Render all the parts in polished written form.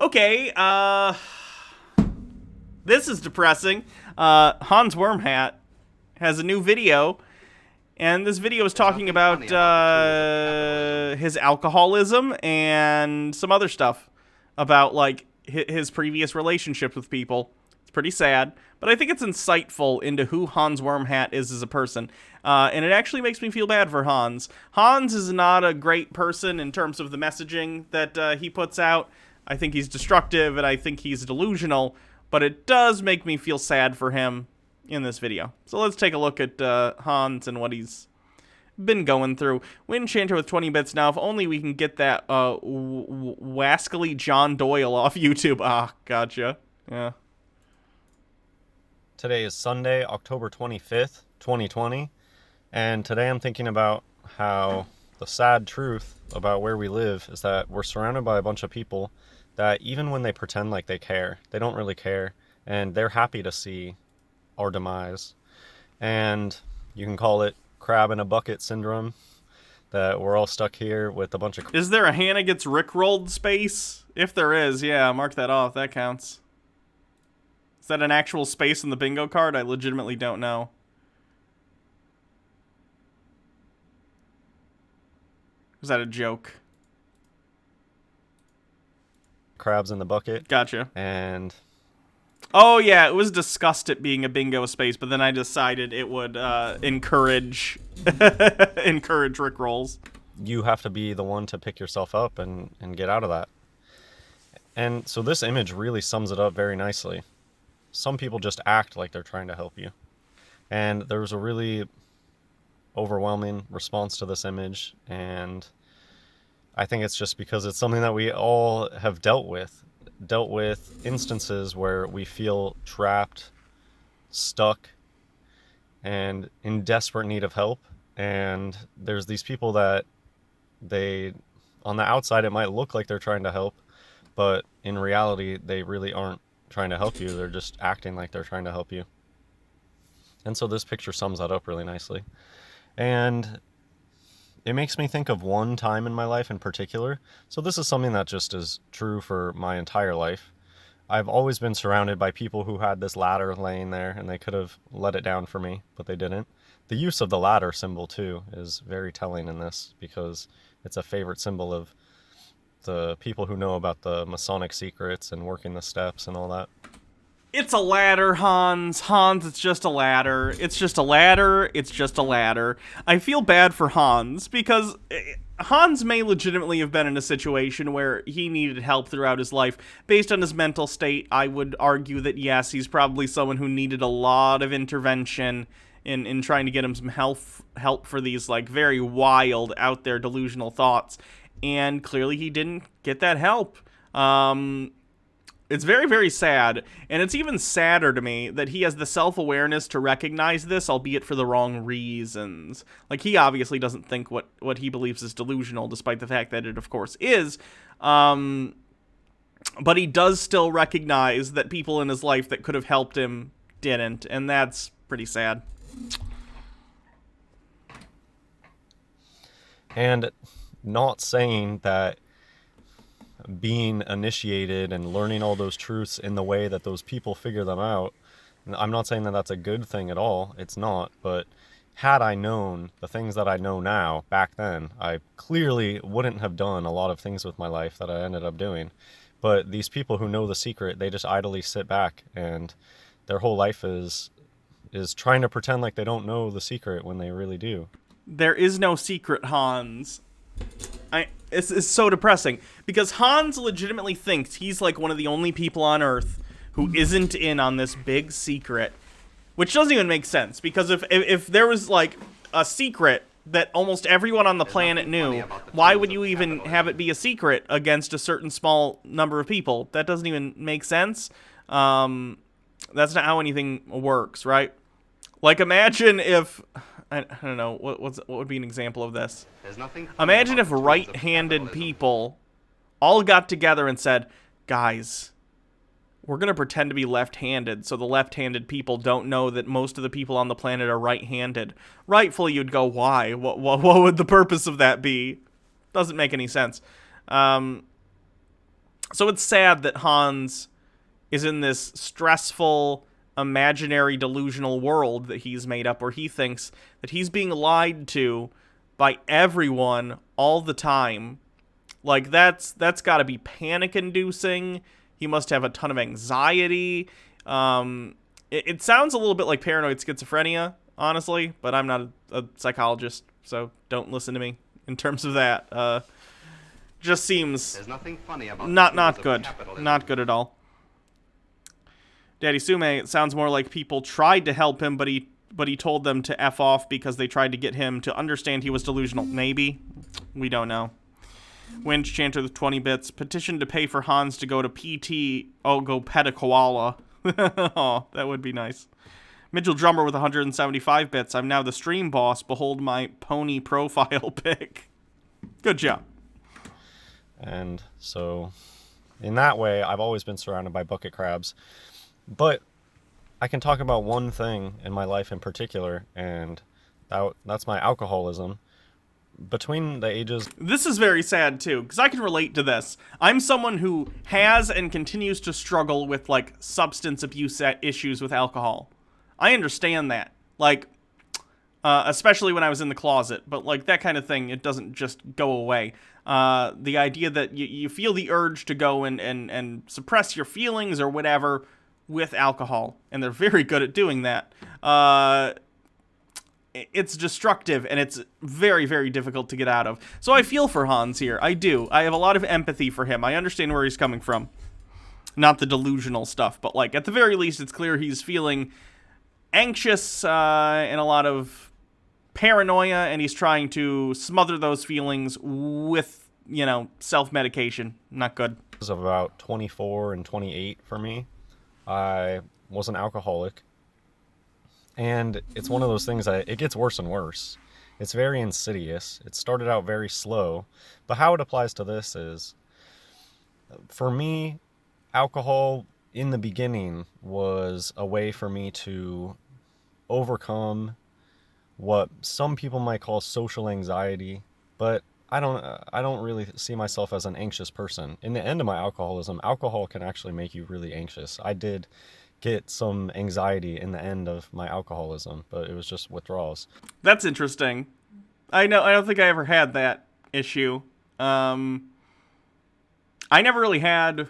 Okay, this is depressing. Hans Wormhat has a new video, and this video is talking about his alcoholism and some other stuff about, like, his previous relationships with people. It's pretty sad, but I think it's insightful into who Hans Wormhat is as a person. And it actually makes me feel bad for Hans. Hans is not a great person in terms of the messaging that he puts out. I think he's destructive, and I think he's delusional, but it does make me feel sad for him in this video. So let's take a look at Hans and what he's been going through. Winchanter with 20 bits now. If only we can get that wascally John Doyle off YouTube. Ah, gotcha. Yeah. Today is Sunday, October 25th, 2020, and today I'm thinking about how the sad truth about where we live is that we're surrounded by a bunch of people that even when they pretend like they care, they don't really care, and they're happy to see our demise. And you can call it crab in a bucket syndrome, that we're all stuck here with a bunch of... Is there a Hannah gets rickrolled space? If there is, yeah, mark that off. That counts. Is that an actual space in the bingo card? I legitimately don't know. Was that a joke? crabs in the bucket. Gotcha. And... oh, yeah, it was discussed it being a bingo space, but then I decided it would encourage rickrolls. you have to be the one to pick yourself up and get out of that. And so this image really sums it up very nicely. Some people just act like they're trying to help you. And there was a really overwhelming response to this image, and I think it's just because it's something that we all have dealt with instances where we feel trapped, stuck, and in desperate need of help. And there's these people that on the outside it might look like they're trying to help, but in reality they really aren't trying to help you. They're just acting like they're trying to help you. And so this picture sums that up really nicely. And it makes me think of one time in my life in particular. So this is something that just is true for my entire life. I've always been surrounded by people who had this ladder laying there, and they could have let it down for me, but they didn't. The use of the ladder symbol too is very telling in this, because it's a favorite symbol of the people who know about the Masonic secrets and working the steps and all that. It's a ladder, Hans. Hans, it's just a ladder. It's just a ladder. It's just a ladder. I feel bad for Hans, because Hans may legitimately have been in a situation where he needed help throughout his life. Based on his mental state, I would argue that, yes, he's probably someone who needed a lot of intervention in trying to get him some help for these, like, very wild, out there, delusional thoughts. And clearly he didn't get that help. It's very, very sad, and it's even sadder to me that he has the self-awareness to recognize this, albeit for the wrong reasons. Like, he obviously doesn't think what he believes is delusional, despite the fact that it, of course, is. But he does still recognize that people in his life that could have helped him didn't, and that's pretty sad. And not saying that being initiated and learning all those truths in the way that those people figure them out, I'm not saying that that's a good thing at all. It's not. But had I known the things that I know now back then, I clearly wouldn't have done a lot of things with my life that I ended up doing. But these people who know the secret, they just idly sit back, and their whole life is trying to pretend like they don't know the secret when they really do. There is no secret, Hans. It's so depressing, because Hans legitimately thinks he's like one of the only people on Earth who isn't in on this big secret, which doesn't even make sense, because if there was like a secret that almost everyone on the planet knew, why would you even have it be a secret against a certain small number of people? That doesn't even make sense. That's not how anything works, right? Like, imagine if... I don't know, what would be an example of this? Imagine if right-handed people all got together and said, guys, we're going to pretend to be left-handed so the left-handed people don't know that most of the people on the planet are right-handed. Rightfully, you'd go, why? What would the purpose of that be? Doesn't make any sense. So it's sad that Hans is in this stressful, imaginary, delusional world that he's made up where he thinks that he's being lied to by everyone all the time. Like, that's got to be panic-inducing. He must have a ton of anxiety. It sounds a little bit like paranoid schizophrenia, honestly, but I'm not a psychologist, so don't listen to me in terms of that. Just seems There's nothing funny about not good. Not good at all. Daddy Sume, it sounds more like people tried to help him, but he told them to F off because they tried to get him to understand he was delusional. Maybe. We don't know. Winch Chanter with 20 bits. Petition to pay for Hans to go to PT. Oh, go pet a koala. Oh, that would be nice. Mitchell Drummer with 175 bits. I'm now the stream boss. Behold my pony profile pic. Good job. And so, in that way, I've always been surrounded by bucket crabs. But I can talk about one thing in my life in particular, and that's my alcoholism. Between the ages... This is very sad, too, because I can relate to this. I'm someone who has and continues to struggle with, like, substance abuse issues with alcohol. I understand that. Like, especially when I was in the closet. But, like, that kind of thing, it doesn't just go away. The idea that you feel the urge to go and suppress your feelings or whatever with alcohol. And they're very good at doing that. It's destructive, and it's very, very difficult to get out of. So I feel for Hans here. I do. I have a lot of empathy for him. I understand where he's coming from. Not the delusional stuff, but, like, at the very least, it's clear he's feeling anxious and a lot of paranoia, and he's trying to smother those feelings with, you know, self-medication. Not good. It was about 24 and 28 for me. I was an alcoholic. And it's one of those things that it gets worse and worse. It's very insidious. It started out very slow. But how it applies to this is, for me, alcohol in the beginning was a way for me to overcome what some people might call social anxiety. But I don't really see myself as an anxious person. In the end of my alcoholism, alcohol can actually make you really anxious. I did get some anxiety in the end of my alcoholism, but it was just withdrawals. That's interesting. I don't think I ever had that issue. I never really had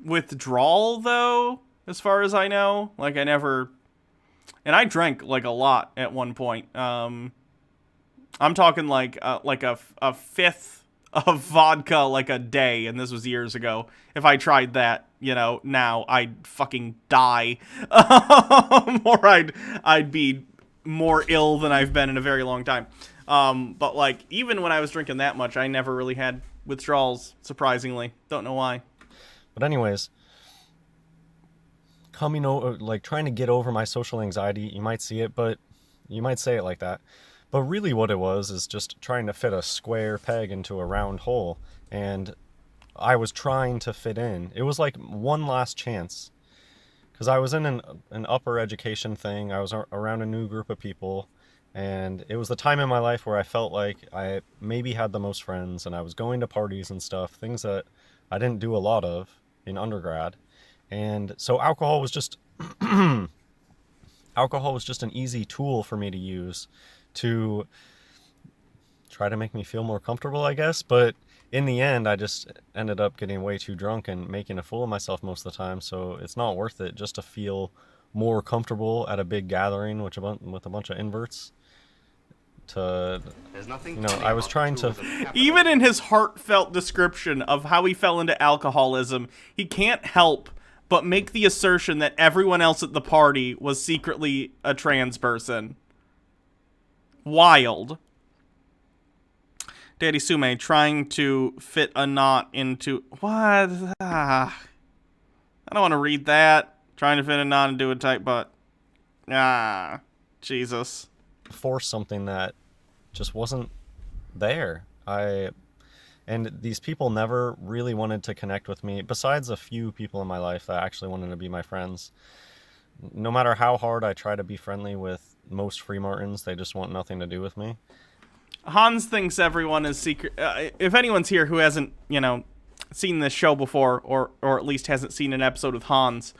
withdrawal, though, as far as I know. Like, I never... And I drank, like, a lot at one point. I'm talking, like a fifth of vodka, like, a day, and this was years ago. If I tried that, you know, now I'd fucking die. Or I'd be more ill than I've been in a very long time. But, like, even when I was drinking that much, I never really had withdrawals, surprisingly. Don't know why. But anyways, coming over, like, trying to get over my social anxiety, you might see it, but you might say it like that. But really what it was is just trying to fit a square peg into a round hole. And I was trying to fit in. It was like one last chance. Because I was in an upper education thing. I was around a new group of people. And it was the time in my life where I felt like I maybe had the most friends. And I was going to parties and stuff. Things that I didn't do a lot of in undergrad. And so alcohol was just... alcohol was just an easy tool for me to use to try to make me feel more comfortable, I guess. But in the end, I just ended up getting way too drunk and making a fool of myself most of the time. So it's not worth it just to feel more comfortable at a big gathering with a bunch of inverts. I was trying to... Even in his heartfelt description of how he fell into alcoholism, he can't help but make the assertion that everyone else at the party was secretly a trans person. Wild. Daddy Sume trying to fit a knot into... What? I don't want to read that. Trying to fit a knot into a tight butt. Jesus. Force something that just wasn't there. And these people never really wanted to connect with me, besides a few people in my life that actually wanted to be my friends. No matter how hard I try to be friendly with most Free Martins, they just want nothing to do with me. Hans thinks everyone is secret. If anyone's here who hasn't, you know, seen this show before, or at least hasn't seen an episode with Hans.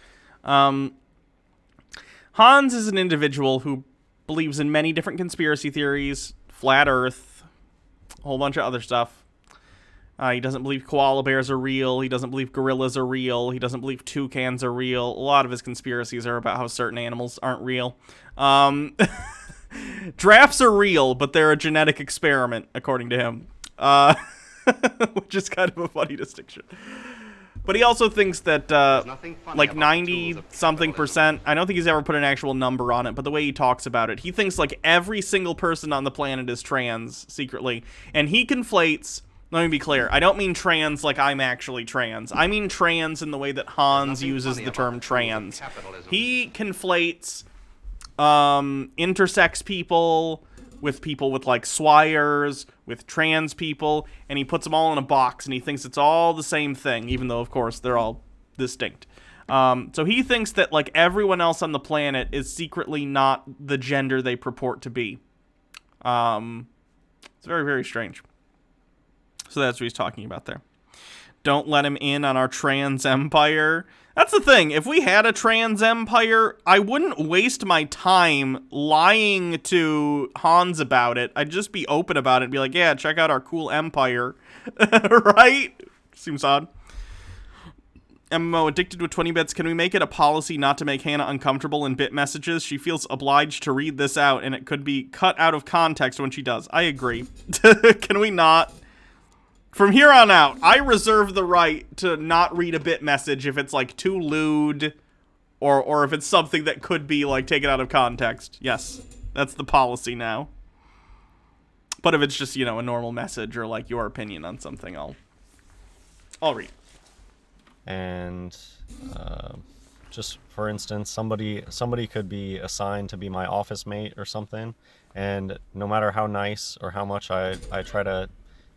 Hans is an individual who believes in many different conspiracy theories, flat Earth, a whole bunch of other stuff. He doesn't believe koala bears are real. He doesn't believe gorillas are real. He doesn't believe toucans are real. A lot of his conspiracies are about how certain animals aren't real. Giraffes are real, but they're a genetic experiment, according to him. Which is kind of a funny distinction. But he also thinks that, like 90-something%, I don't think he's ever put an actual number on it, but the way he talks about it, he thinks like every single person on the planet is trans, secretly. And he conflates... Let me be clear. I don't mean trans like I'm actually trans. I mean trans in the way that Hans uses the term trans. He conflates intersex people with like swires, with trans people, and he puts them all in a box, and he thinks it's all the same thing, even though, of course, they're all distinct. So he thinks that like everyone else on the planet is secretly not the gender they purport to be. It's very, very strange. So that's what he's talking about there. Don't let him in on our trans empire. That's the thing. If we had a trans empire, I wouldn't waste my time lying to Hans about it. I'd just be open about it and be like, yeah, check out our cool empire. Right? Seems odd. MMO, addicted with 20 bits. Can we make it a policy not to make Hannah uncomfortable in bit messages? She feels obliged to read this out, and it could be cut out of context when she does. I agree. Can we not? From here on out, I reserve the right to not read a bit message if it's, like, too lewd, or if it's something that could be, like, taken out of context. Yes, that's the policy now. But if it's just, you know, a normal message or, like, your opinion on something, I'll read. And, just for instance, somebody could be assigned to be my office mate or something, and no matter how nice or how much I try to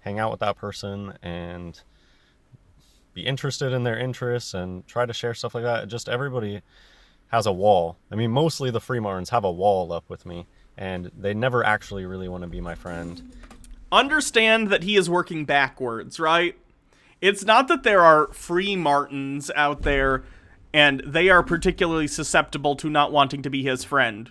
hang out with that person and be interested in their interests and try to share stuff like that. Just everybody has a wall. I mean, mostly the free martins have a wall up with me, and they never actually really want to be my friend. Understand that he is working backwards, right? It's not that there are free martins out there and they are particularly susceptible to not wanting to be his friend.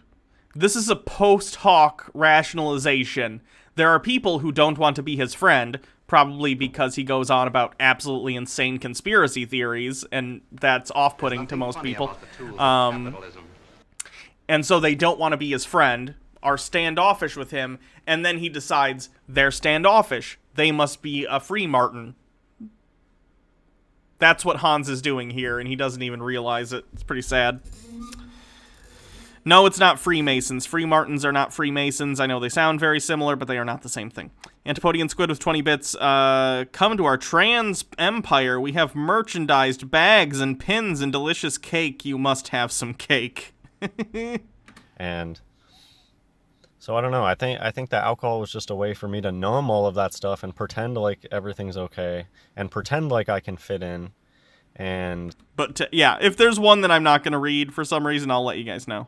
This is a post hoc rationalization. There are people who don't want to be his friend, probably because he goes on about absolutely insane conspiracy theories, and that's off-putting to most people. And so they don't want to be his friend, are standoffish with him, and then he decides they're standoffish. They must be a free martin. That's what Hans is doing here, and he doesn't even realize it. It's pretty sad. No, it's not Freemasons. Freemartins are not Freemasons. I know they sound very similar, but they are not the same thing. Antipodian Squid with 20 bits. Come to our trans empire. We have merchandised bags and pins and delicious cake. You must have some cake. And so I don't know. I think that alcohol was just a way for me to numb all of that stuff and pretend like everything's okay and pretend like I can fit in. But yeah, if there's one that I'm not going to read for some reason, I'll let you guys know.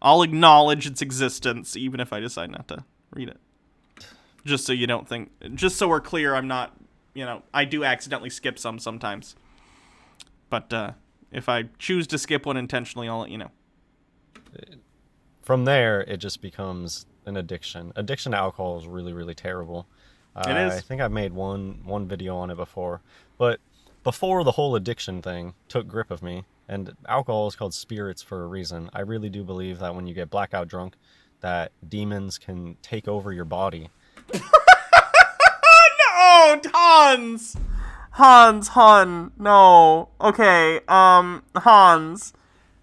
I'll acknowledge its existence, even if I decide not to read it. Just so you don't think... Just so we're clear, I'm not... You know, I do accidentally skip some sometimes. But if I choose to skip one intentionally, I'll let you know. From there, it just becomes an addiction. Addiction to alcohol is really, really terrible. It is. I think I've made one video on it before. But before the whole addiction thing took grip of me, and alcohol is called spirits for a reason, I really do believe that when you get blackout drunk, that demons can take over your body. No, Hans, no. Okay, Hans.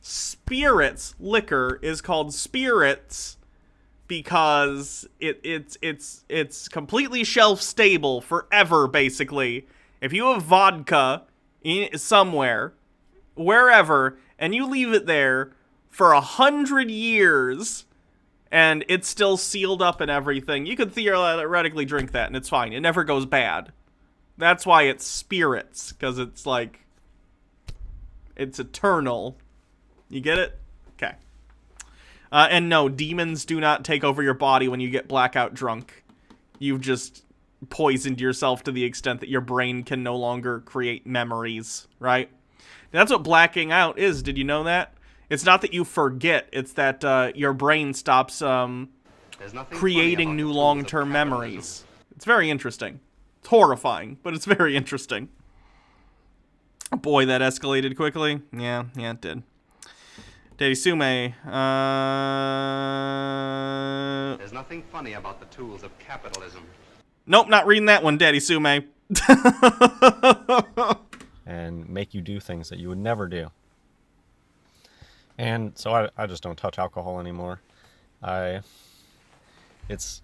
Spirits, liquor, is called spirits because it's completely shelf stable forever, basically. If you have vodka somewhere, wherever, and you leave it there for 100 years, and it's still sealed up and everything, you could theoretically drink that, and it's fine. It never goes bad. That's why it's spirits, because it's like, it's eternal. You get it? Okay. And no, demons do not take over your body when you get blackout drunk. You've just poisoned yourself to the extent that your brain can no longer create memories, right? That's what blacking out is. Did you know that? It's not that you forget. It's that your brain stops creating new long-term memories. It's very interesting. It's horrifying, but it's very interesting. Boy, that escalated quickly. Yeah, it did. Daddy Sume. There's nothing funny about the tools of capitalism. Nope, not reading that one, Daddy Sume. And make you do things that you would never do. And so I just don't touch alcohol anymore. It's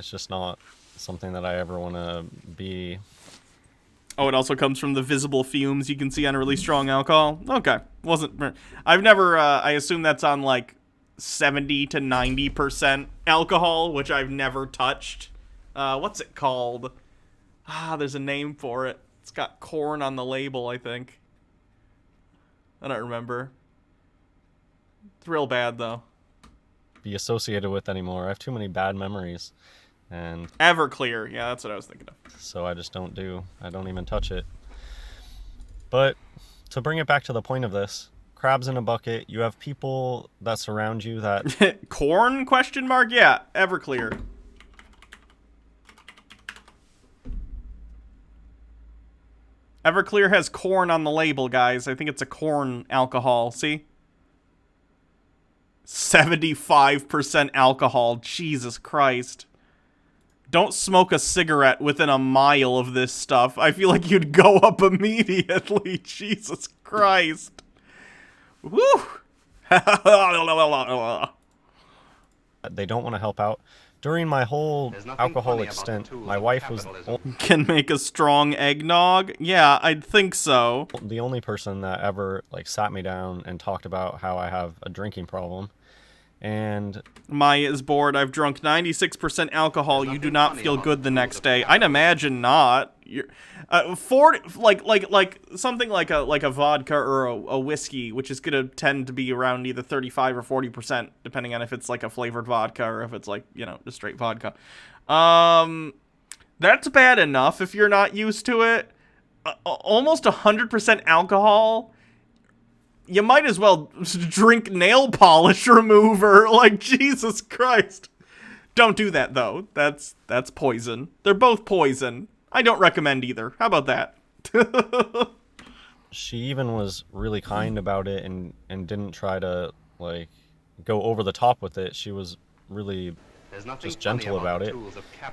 just not something that I ever want to be. Oh, it also comes from the visible fumes you can see on really strong alcohol? Okay. I've never, I assume that's on like 70 to 90% alcohol, which I've never touched. What's it called? There's a name for it. It's got corn on the label, I think. I don't remember. It's real bad, though. Be associated with anymore. I have too many bad memories. And Everclear. Yeah, that's what I was thinking of. So I don't even touch it. But to bring it back to the point of this, crabs in a bucket, you have people that surround you that... Corn, question mark? Yeah, Everclear. Everclear has corn on the label, guys. I think it's a corn alcohol. See? 75% alcohol. Jesus Christ. Don't smoke a cigarette within a mile of this stuff. I feel like you'd go up immediately. Jesus Christ. Woo! They don't want to help out. During my whole alcoholic stint, my wife was Can make a strong eggnog? Yeah, I'd think so. the only person that ever sat me down and talked about how I have a drinking problem. And Maya is bored. I've drunk 96% alcohol. You do not feel good the next day. I'd imagine not. You're, 40, something like a vodka or a whiskey, which is gonna tend to be around either 35 or 40%, depending on if it's like a flavored vodka or if it's just straight vodka. That's bad enough if you're not used to it. Almost 100% alcohol. You might as well drink nail polish remover. Jesus Christ. Don't do that, though. That's poison. They're both poison. I don't recommend either. How about that? she even was really kind about it and didn't try to, go over the top with it. She was really just gentle about it.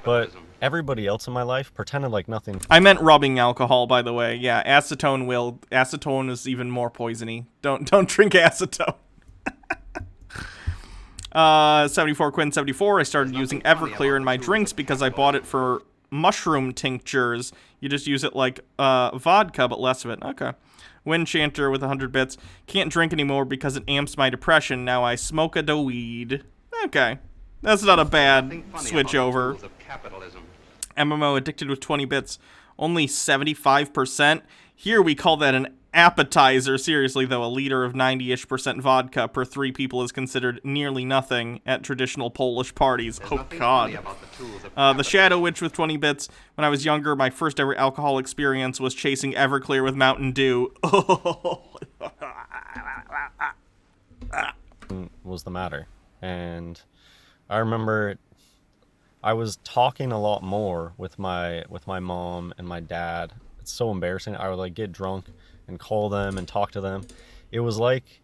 But everybody else in my life pretended like nothing. I meant rubbing alcohol, by the way. Yeah, acetone is even more poisony. Don't drink acetone. 74 Quinn 74. I started using Everclear in my drinks because I bought it for mushroom tinctures. You just use it like vodka, but less of it. Okay. Wind Chanter with 100 bits. Can't drink anymore because it amps my depression. Now I smoke a weed. Okay. That's not a bad switch over. MMO addicted with 20 bits. Only 75%. Here we call that an appetizer. Seriously, though, a liter of 90-ish% vodka per 3 people is considered nearly nothing at traditional Polish parties. Oh, God. The Shadow Witch with 20 bits. When I was younger, my first ever alcohol experience was chasing Everclear with Mountain Dew. Was the matter. And I remember I was talking a lot more with my mom and my dad. It's so embarrassing. I would get drunk and call them and talk to them. It was like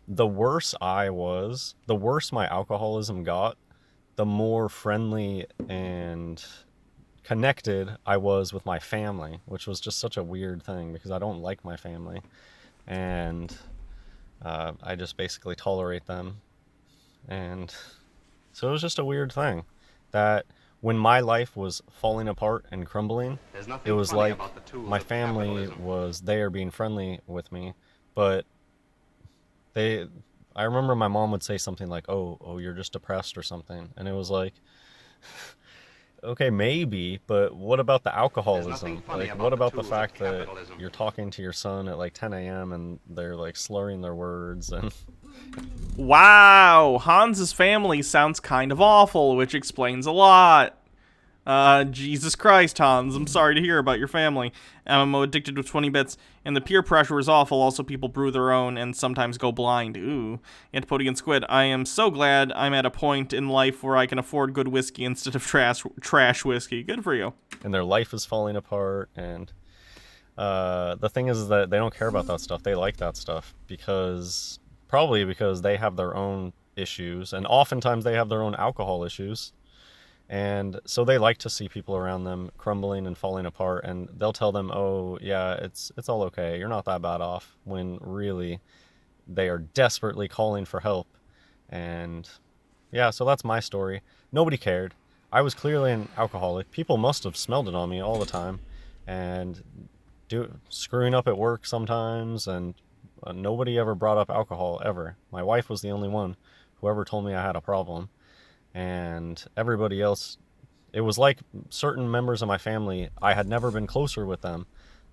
the worse I was, the worse my alcoholism got, the more friendly and connected I was with my family, which was just such a weird thing because I don't like my family. And I just basically tolerate them. And so it was just a weird thing that when my life was falling apart and crumbling, it was like my family was there being friendly with me, but I remember my mom would say something like, oh, you're just depressed or something. And it was like, okay, maybe, but what about the alcoholism? What about the fact that you're talking to your son at 10 a.m. and they're slurring their words and... Wow, Hans's family sounds kind of awful, which explains a lot. Jesus Christ, Hans. I'm sorry to hear about your family. MMO addicted to 20 bits, and the peer pressure is awful. Also, people brew their own and sometimes go blind. Ooh. Antipodian Squid, I am so glad I'm at a point in life where I can afford good whiskey instead of trash whiskey. Good for you. And their life is falling apart, and the thing is that they don't care about that stuff. They like that stuff probably because they have their own issues, and oftentimes they have their own alcohol issues. And so they like to see people around them crumbling and falling apart, and they'll tell them, oh, yeah, it's all okay. You're not that bad off, when really they are desperately calling for help. And yeah, so that's my story. Nobody cared. I was clearly an alcoholic. People must have smelled it on me all the time, and screwing up at work sometimes, and nobody ever brought up alcohol, ever. My wife was the only one who ever told me I had a problem. And everybody else, it was like certain members of my family, I had never been closer with them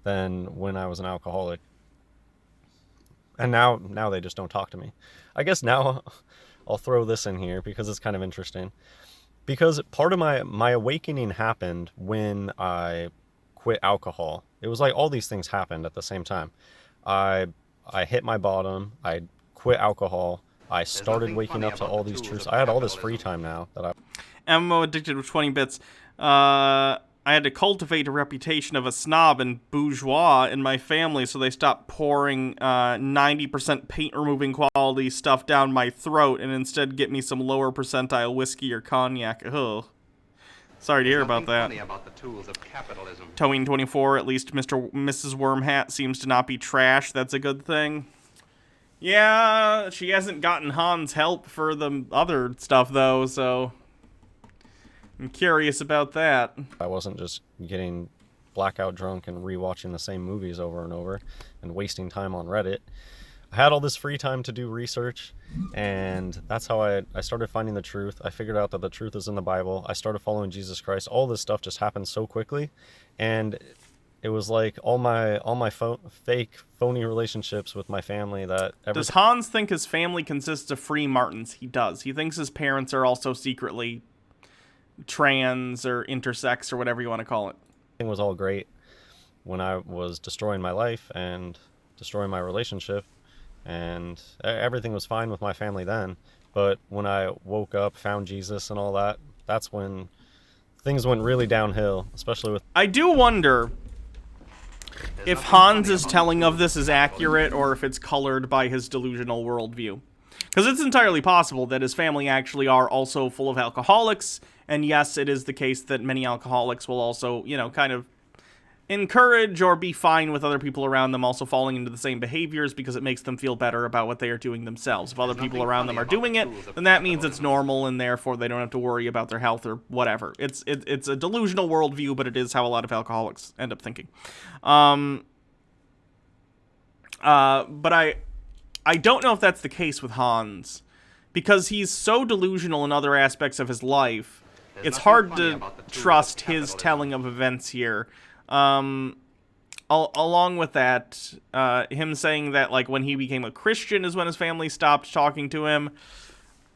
than when I was an alcoholic. And now they just don't talk to me. I guess now I'll throw this in here because it's kind of interesting. Because part of my awakening happened when I quit alcohol. It was like all these things happened at the same time. I hit my bottom, I quit alcohol, I started waking up to all these truths. I had all this free time now that MMO addicted with 20 bits. I had to cultivate a reputation of a snob and bourgeois in my family, so they stopped pouring 90% paint removing quality stuff down my throat and instead get me some lower percentile whiskey or cognac. Ugh. Sorry to hear about that. Towing24, at least Mrs. Wormhat seems to not be trash. That's a good thing. Yeah, she hasn't gotten Hans help for the other stuff, though, so I'm curious about that. I wasn't just getting blackout drunk and rewatching the same movies over and over and wasting time on Reddit. I had all this free time to do research, and that's how I started finding the truth. I figured out that the truth is in the Bible. I started following Jesus Christ. All this stuff just happened so quickly, and it was like all my fake, phony relationships with my family that... Does Hans think his family consists of free Martins? He does. He thinks his parents are also secretly trans or intersex or whatever you want to call it. Everything was all great when I was destroying my life and destroying my relationship, and everything was fine with my family then. But when I woke up, found Jesus and all that, that's when things went really downhill, especially with... I do wonder if Hans' telling of this is accurate or if it's colored by his delusional worldview. Because it's entirely possible that his family actually are also full of alcoholics, and yes, it is the case that many alcoholics will also, you know, kind of encourage or be fine with other people around them also falling into the same behaviors because it makes them feel better about what they are doing themselves. If other people around them are doing it, then that means it's normal and therefore they don't have to worry about their health or whatever. It's a delusional worldview, but it is how a lot of alcoholics end up thinking. But I don't know if that's the case with Hans, because he's so delusional in other aspects of his life. It's hard to trust his telling of events here. Along with that, him saying that, like, when he became a Christian is when his family stopped talking to him.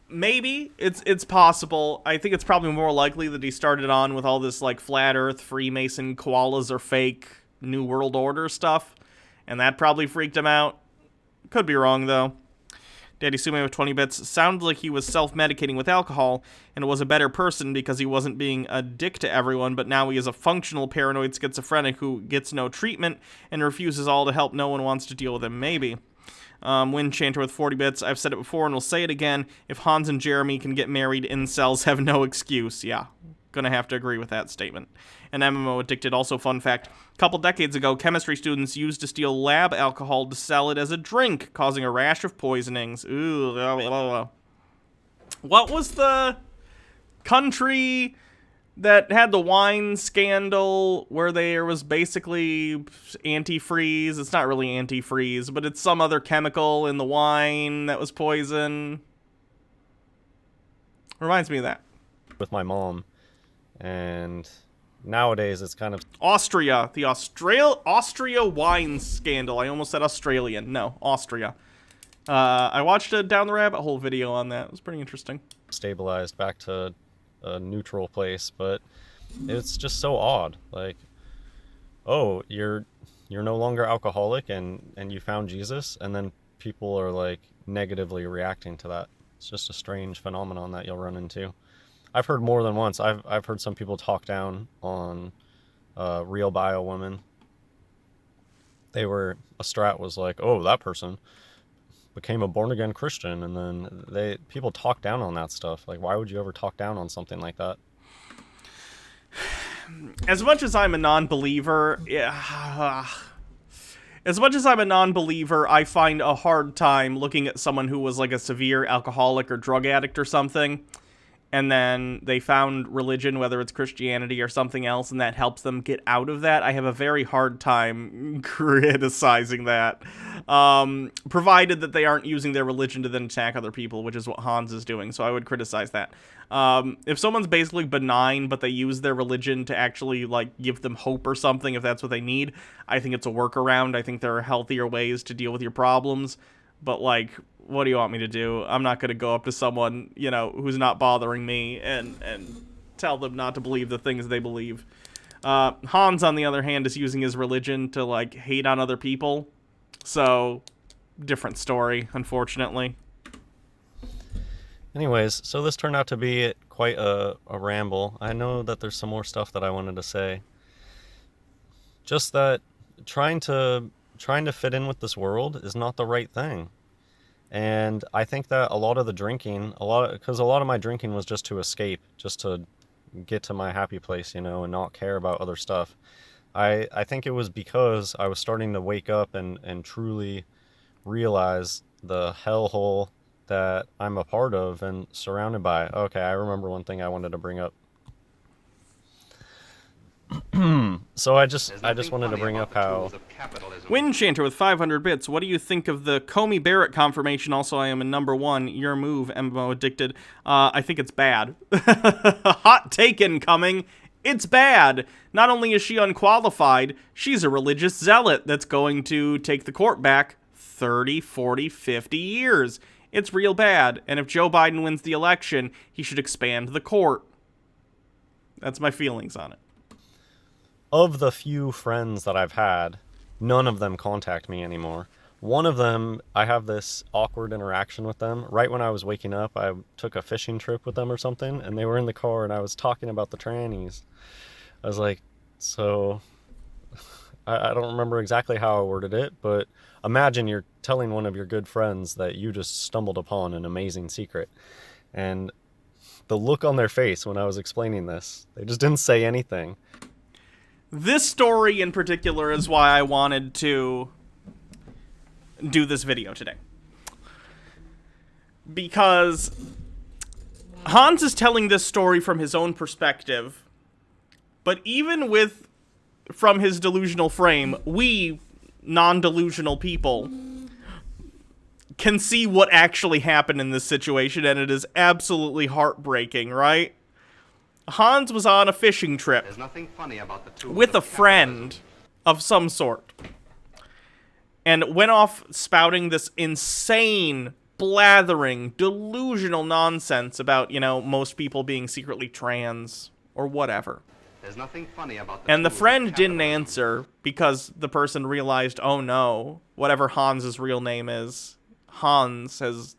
Maybe. It's possible. I think it's probably more likely that he started on with all this, like, flat earth, Freemason, koalas are fake, New World Order stuff, and that probably freaked him out. Could be wrong, though. Daddy Sume with 20 bits sounded like he was self-medicating with alcohol and was a better person because he wasn't being a dick to everyone, but now he is a functional paranoid schizophrenic who gets no treatment and refuses all to help. No one wants to deal with him, maybe. Wind Chanter with 40 bits. I've said it before and will say it again. If Hans and Jeremy can get married, incels have no excuse. Yeah, gonna have to agree with that statement. And MMO addicted, also fun fact, a couple decades ago, chemistry students used to steal lab alcohol to sell it as a drink, causing a rash of poisonings. Ooh. What was the country that had the wine scandal where there was basically antifreeze? It's not really antifreeze, but it's some other chemical in the wine that was poison. Reminds me of that. With my mom, and nowadays it's kind of... Austria. The Austria wine scandal. I almost said Australian. No, Austria. I watched a Down the Rabbit Hole video on that. It was pretty interesting. Stabilized back to a neutral place, but It's just so odd. Like, oh, you're no longer alcoholic and you found Jesus, and then people are like negatively reacting to that. It's just a strange phenomenon that you'll run into. I've heard more than once. I've heard some people talk down on real bio women. They were a strat was like, oh, that person became a born again Christian, and then people talk down on that stuff. Like, why would you ever talk down on something like that? As much as I'm a non-believer, yeah, as much as I'm a non-believer, I find a hard time looking at someone who was like a severe alcoholic or drug addict or something, and then they found religion, whether it's Christianity or something else, and that helps them get out of that. I have a very hard time criticizing that, provided that they aren't using their religion to then attack other people, which is what Hans is doing, so I would criticize that. If someone's basically benign, but they use their religion to actually, like, give them hope or something, if that's what they need, I think it's a workaround. I think there are healthier ways to deal with your problems, but, like, what do you want me to do? I'm not going to go up to someone, you know, who's not bothering me and tell them not to believe the things they believe. Hans, on the other hand, is using his religion to, like, hate on other people. So, different story, unfortunately. Anyways, so this turned out to be quite a ramble. I know that there's some more stuff that I wanted to say. Just that trying to fit in with this world is not the right thing. And I think that a lot of the drinking, because a lot of my drinking was just to escape, just to get to my happy place, you know, and not care about other stuff. I think it was because I was starting to wake up and truly realize the hellhole that I'm a part of and surrounded by. Okay, I remember one thing I wanted to bring up. So I just wanted to bring up how Windshanter with 500 bits. What do you think of the Comey Barrett confirmation? Also, I am in #1. Your move, MMO Addicted. I think it's bad. Hot take incoming. It's bad. Not only is she unqualified, she's a religious zealot that's going to take the court back 30, 40, 50 years. It's real bad. And if Joe Biden wins the election, he should expand the court. That's my feelings on it. Of the few friends that I've had, none of them contact me anymore. One of them, I have this awkward interaction with them. Right when I was waking up, I took a fishing trip with them or something, and they were in the car, and I was talking about the trannies. I was like, so, I don't remember exactly how I worded it, but imagine you're telling one of your good friends that you just stumbled upon an amazing secret. And the look on their face when I was explaining this, they just didn't say anything. This story in particular is why I wanted to do this video today. Because Hans is telling this story from his own perspective, but even from his delusional frame, we non-delusional people can see what actually happened in this situation, and it is absolutely heartbreaking, right? Hans was on a fishing trip with a friend of some sort and went off spouting this insane, blathering, delusional nonsense about, you know, most people being secretly trans or whatever. There's nothing funny about And the friend didn't answer because the person realized, oh no, whatever Hans's real name is, Hans has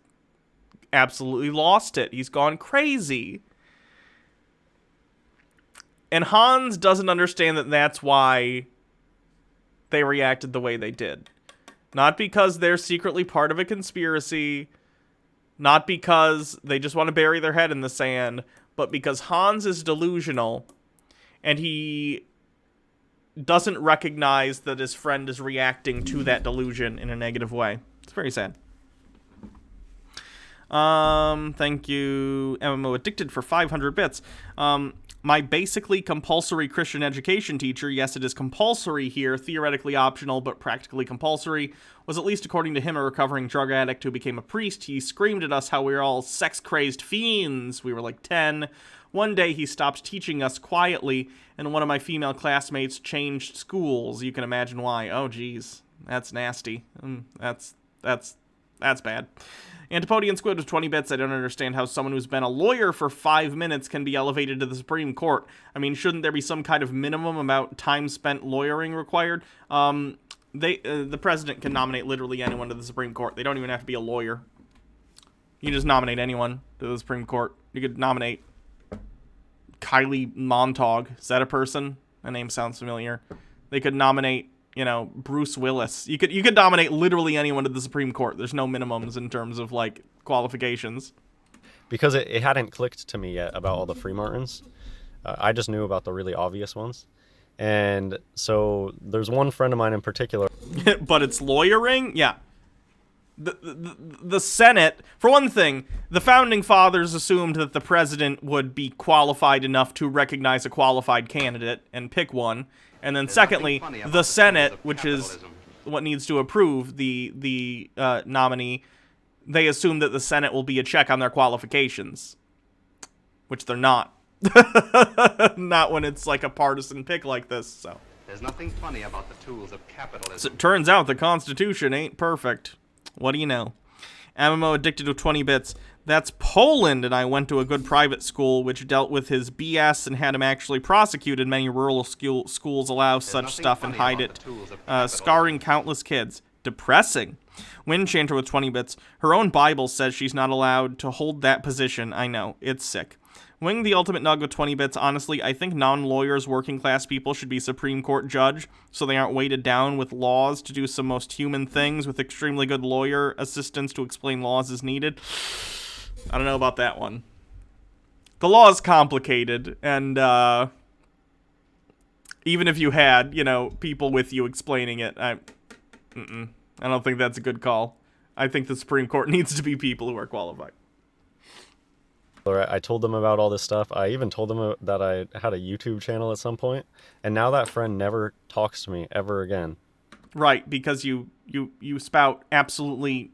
absolutely lost it. He's gone crazy. And Hans doesn't understand that that's why they reacted the way they did. Not because they're secretly part of a conspiracy, not because they just want to bury their head in the sand, but because Hans is delusional, and he doesn't recognize that his friend is reacting to that delusion in a negative way. It's very sad. Thank you, MMO Addicted, for 500 bits. My basically compulsory Christian education teacher, yes, it is compulsory here, theoretically optional, but practically compulsory, was at least according to him a recovering drug addict who became a priest. He screamed at us how we were all sex-crazed fiends. We were like 10. One day he stopped teaching us quietly, and one of my female classmates changed schools. You can imagine why. Oh, geez. That's nasty. That's That's bad. Antipodian Squid with 20 bits. I don't understand how someone who's been a lawyer for 5 minutes can be elevated to the Supreme Court. I mean, shouldn't there be some kind of minimum amount time spent lawyering required? The president can nominate literally anyone to the Supreme Court. They don't even have to be a lawyer. You can just nominate anyone to the Supreme Court. You could nominate Kylie Montauk. Is that a person? That name sounds familiar. They could nominate, Bruce Willis. You could nominate literally anyone to the Supreme Court. There's no minimums in terms of, like, qualifications. Because it hadn't clicked to me yet about all the free martins. I just knew about the really obvious ones. And so there's one friend of mine in particular. But it's lawyering? Yeah. The Senate, for one thing, the founding fathers assumed that the president would be qualified enough to recognize a qualified candidate and pick one. And then secondly, the Senate, which is what needs to approve the nominee, they assume that the Senate will be a check on their qualifications, which they're not. Not when it's like a partisan pick like this, so. There's nothing funny about the tools of capitalism. So it turns out the Constitution ain't perfect. What do you know? MMO addicted to 20 bits. That's Poland, and I went to a good private school which dealt with his BS and had him actually prosecuted. Many rural schools allow such stuff and hide it, scarring countless kids. Depressing. Windchanter with 20 bits. Her own Bible says she's not allowed to hold that position. I know. It's sick. Wing the Ultimate Nug with 20 bits. Honestly, I think non-lawyers, working class people should be Supreme Court judge, so they aren't weighted down with laws to do some most human things with extremely good lawyer assistance to explain laws as needed. I don't know about that one. The law is complicated, and even if you had, people with you explaining it, I don't think that's a good call. I think the Supreme Court needs to be people who are qualified. I told them about all this stuff. I even told them that I had a YouTube channel at some point, and now that friend never talks to me ever again. Right, because you spout absolutely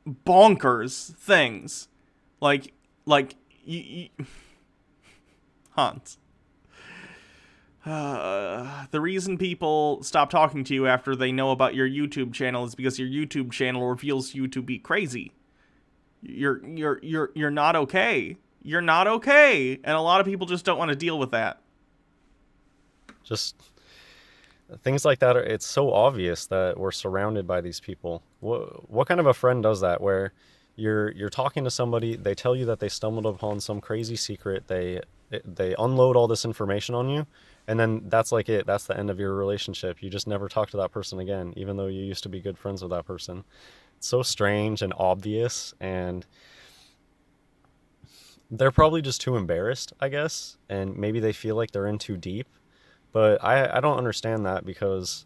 bonkers things, like Hans. The reason people stop talking to you after they know about your YouTube channel is because your YouTube channel reveals you to be crazy. You're not okay. You're not okay. And a lot of people just don't want to deal with that. Just things like that. It's so obvious that we're surrounded by these people. What kind of a friend does that, where you're talking to somebody, they tell you that they stumbled upon some crazy secret, they unload all this information on you, and then that's like it. That's the end of your relationship. You just never talk to that person again, even though you used to be good friends with that person. So strange and obvious, and they're probably just too embarrassed, I guess, and maybe they feel like they're in too deep, but I don't understand that, because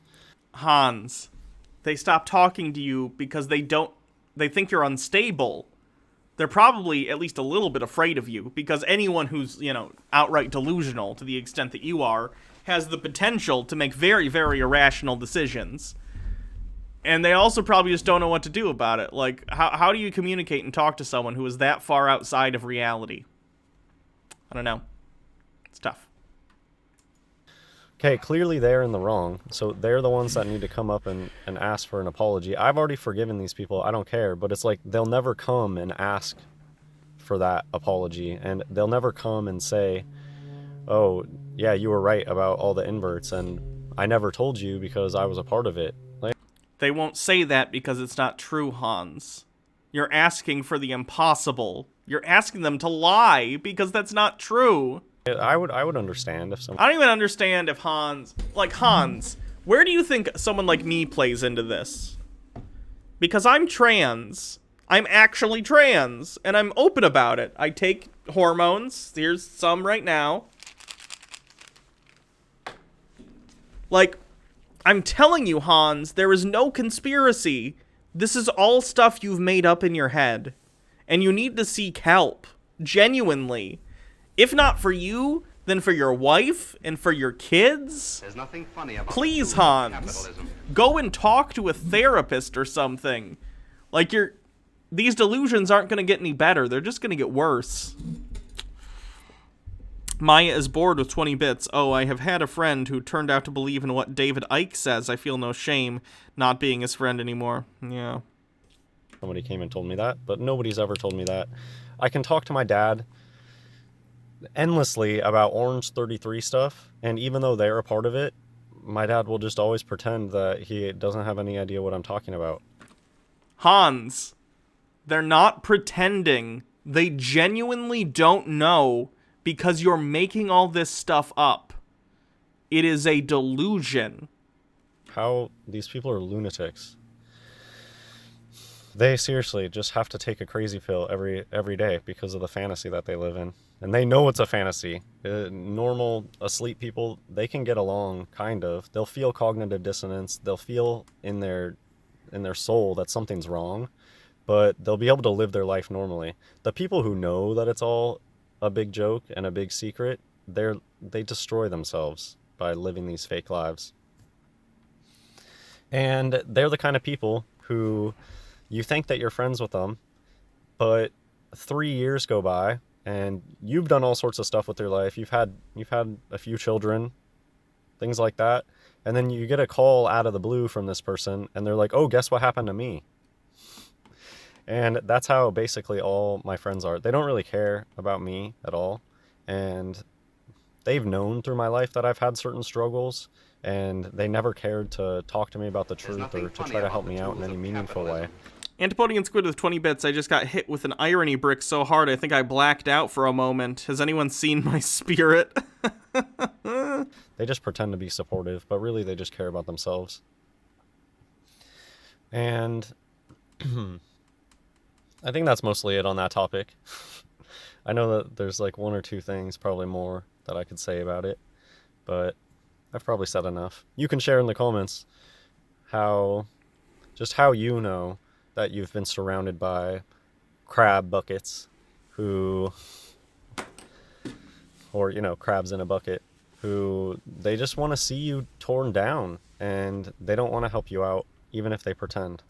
Hans, they stop talking to you because they think you're unstable. They're probably at least a little bit afraid of you, because anyone who's, outright delusional to the extent that you are has the potential to make very, very irrational decisions. And they also probably just don't know what to do about it. Like, how do you communicate and talk to someone who is that far outside of reality? I don't know. It's tough. Okay, clearly they're in the wrong, so they're the ones that need to come up and ask for an apology. I've already forgiven these people, I don't care, but it's like they'll never come and ask for that apology, and they'll never come and say, oh, yeah, you were right about all the inverts, and I never told you because I was a part of it. They won't say that because it's not true, Hans. You're asking for the impossible. You're asking them to lie because that's not true. I would understand if someone... I don't even understand if Hans... Like, Hans, where do you think someone like me plays into this? Because I'm trans. I'm actually trans, and I'm open about it. I take hormones. Here's some right now. Like, I'm telling you, Hans, there is no conspiracy. This is all stuff you've made up in your head. And you need to seek help. Genuinely. If not for you, then for your wife and for your kids. There's nothing funny about Please, Hans, go and talk to a therapist or something. Like, these delusions aren't going to get any better. They're just going to get worse. Maya is bored with 20 bits. Oh, I have had a friend who turned out to believe in what David Icke says. I feel no shame not being his friend anymore. Yeah. Somebody came and told me that, but nobody's ever told me that. I can talk to my dad endlessly about Orange 33 stuff, and even though they're a part of it, my dad will just always pretend that he doesn't have any idea what I'm talking about. Hans, they're not pretending. They genuinely don't know because you're making all this stuff up. It is a delusion. How these people are lunatics. They seriously just have to take a crazy pill every day because of the fantasy that they live in. And they know it's a fantasy. Normal, asleep people, they can get along, kind of. They'll feel cognitive dissonance. They'll feel in their soul that something's wrong, but they'll be able to live their life normally. The people who know that it's all a big joke and a big secret, they destroy themselves by living these fake lives. And they're the kind of people who you think that you're friends with them, but 3 years go by and you've done all sorts of stuff with your life. You've had a few children, things like that. And then you get a call out of the blue from this person and they're like, "Oh, guess what happened to me?" And that's how basically all my friends are. They don't really care about me at all. And they've known through my life that I've had certain struggles, and they never cared to talk to me about the truth or to try to help me out in any meaningful way. Antipodian Squid with 20 bits. I just got hit with an irony brick so hard I think I blacked out for a moment. Has anyone seen my spirit? They just pretend to be supportive, but really they just care about themselves. And I think that's mostly it on that topic. I know that there's like one or two things, probably more, that I could say about it, but I've probably said enough. You can share in the comments how you know that you've been surrounded by crab buckets or crabs in a bucket, who they just want to see you torn down and they don't want to help you out, even if they pretend.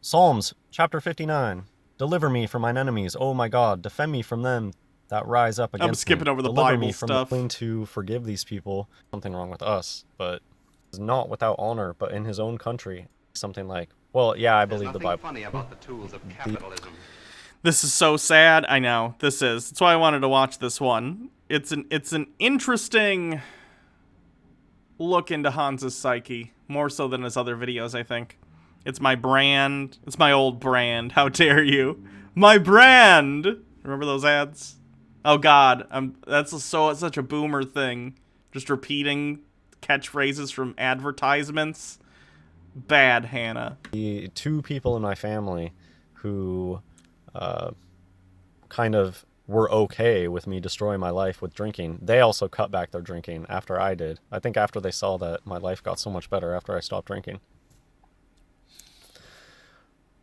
Psalms chapter 59. Deliver me from mine enemies, O my God, defend me from them that rise up against me. I'm skipping over the Deliver Bible me from stuff. willing to forgive these people. Something wrong with us, but is not without honor, but in his own country. Something like, well, yeah, I believe the Bible. There's nothing funny about the tools of capitalism. This is so sad. I know. This is. That's why I wanted to watch this one. It's an interesting look into Hans's psyche, more so than his other videos, I think. It's my brand. It's my old brand. How dare you? My brand! Remember those ads? Oh god, that's such a boomer thing. Just repeating catchphrases from advertisements. Bad, Hannah. The two people in my family who kind of were okay with me destroying my life with drinking, they also cut back their drinking after I did. I think after they saw that my life got so much better after I stopped drinking.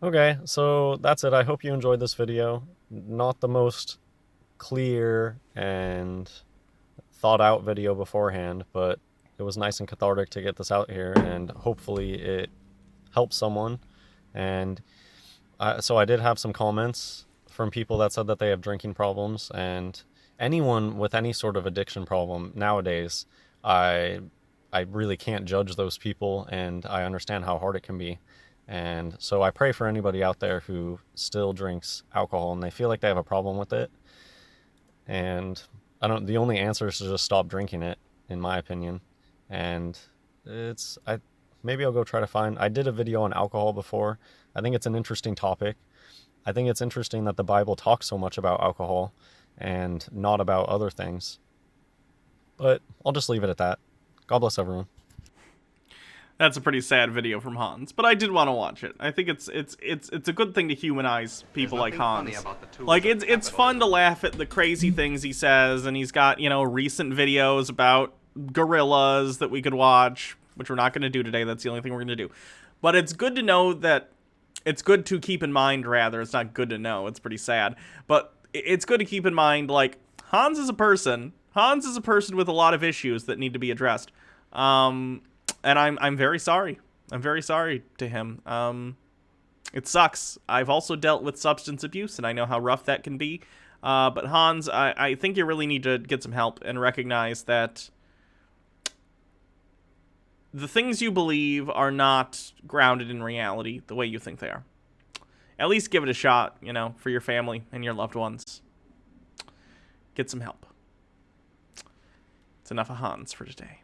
Okay, so that's it. I hope you enjoyed this video. Not the most clear and thought out video beforehand, but it was nice and cathartic to get this out here, and hopefully it helps someone. And so I did have some comments from people that said that they have drinking problems, and anyone with any sort of addiction problem nowadays, I really can't judge those people, and I understand how hard it can be. And so I pray for anybody out there who still drinks alcohol and they feel like they have a problem with it. And the only answer is to just stop drinking it, in my opinion. And maybe I'll go try to find, I did a video on alcohol before. I think it's an interesting topic. I think it's interesting that the Bible talks so much about alcohol and not about other things. But I'll just leave it at that. God bless everyone. That's a pretty sad video from Hans, but I did want to watch it. I think it's a good thing to humanize people like Hans. Like it's fun to laugh at the crazy things he says, and he's got, recent videos about gorillas that we could watch, which we're not going to do today. That's the only thing we're going to do. But it's good to know that it's good to keep in mind, rather. It's not good to know. It's pretty sad. But it's good to keep in mind, like, Hans is a person. Hans is a person with a lot of issues that need to be addressed. And I'm very sorry. I'm very sorry to him. It sucks. I've also dealt with substance abuse, and I know how rough that can be. But Hans, I think you really need to get some help and recognize that the things you believe are not grounded in reality the way you think they are. At least give it a shot, you know, for your family and your loved ones. Get some help. It's enough of Hans for today.